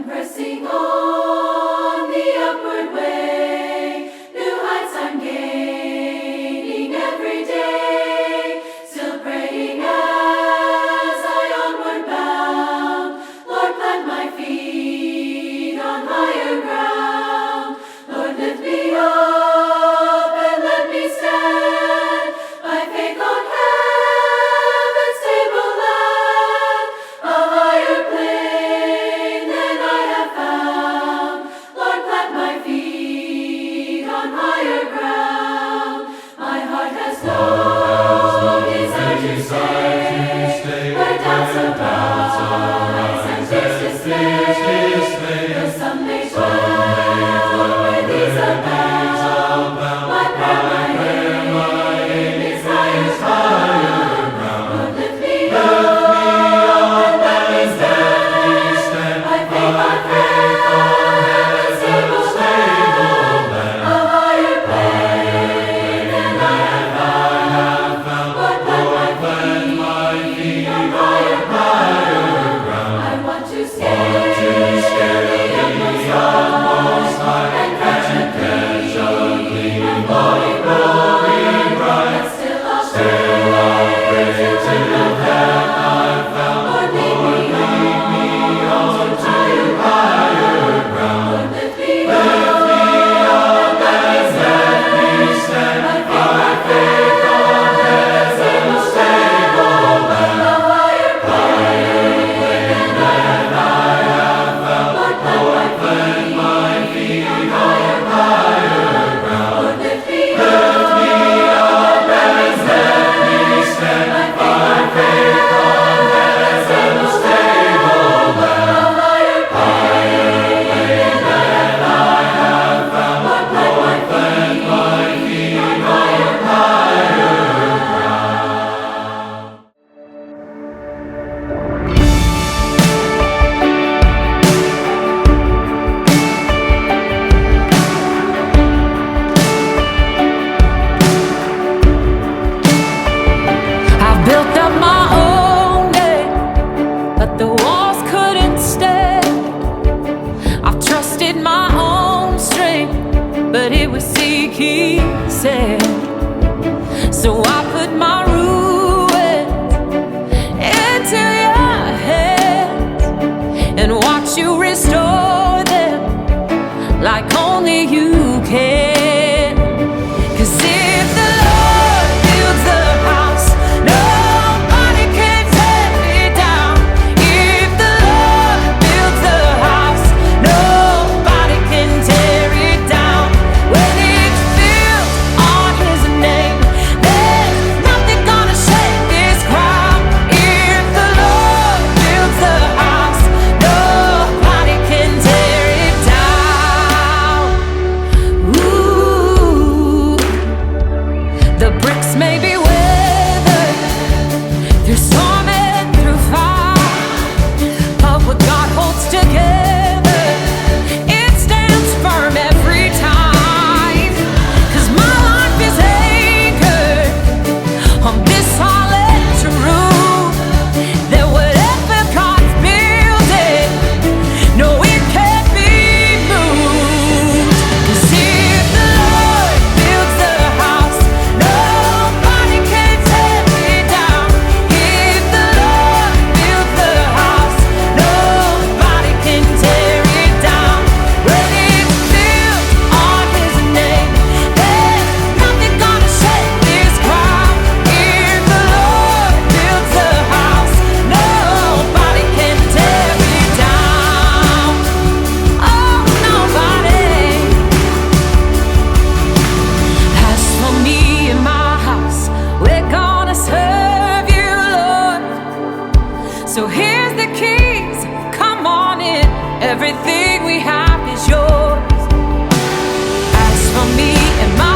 Pressing on the upward way, new heights I'm gaining every day, still praying as I onward bound. Lord, plant my feet on higher ground. Lord, lift me up and let me stand by faith on heaven's tableland, a higher plane than I have found. Lord, plant my feet on higher ground. My heart has no desire to stay where doubts arise and fears dismay. Though some may dwell where these abound, my prayer, my aim is higher ground. Lord, lift me up and let me stand by faith on heaven's tableland, a higher plane than I have found. Lord, plant my feet on higher ground. I want to scale the utmost high and catch a gleaming glory bright. Still I'll pray till heaven I've found. Lord, lead me on to higher ground. Lord, lift me up and let me stand by faith on heaven's tableland, a higher plane than I have found. Lord, plant my feet on higher ground. Lord, lift me up and let me stand by faith on heaven's tableland, a higher plane than I have found. Lord, plant my feet on higher ground. I built up my own name, but the walls couldn't stand. I've trusted my own strength, but it was sinking sand. So I put my ruins into your hands and watch you restore them like only you can. 'Cause if the Lord builds the house, nobody can tear it down. If the Lord builds the house, nobody can tear it down. When it's built on His name, there's nothing gonna shake this ground. If the Lord builds the house, nobody can tear it down. Ooh, the bricks may be weathered through storm and through fire, but what God holds together, it stands firm every time. 'Cause my life is anchored on this solid truth, that whatever God's building, no, it can't be moved. 'Cause if the Lord builds the house, nobody can tear it down. If the Lord builds the house, nobody can tear it down. When it's built on His name, there's nothing gonna shake this ground. If the Lord builds the house, nobody can tear it down. Oh, nobody. As for me and my house, we're gonna serve you, Lord. So here's the keys, come on in. Everything we have is yours. As for me and my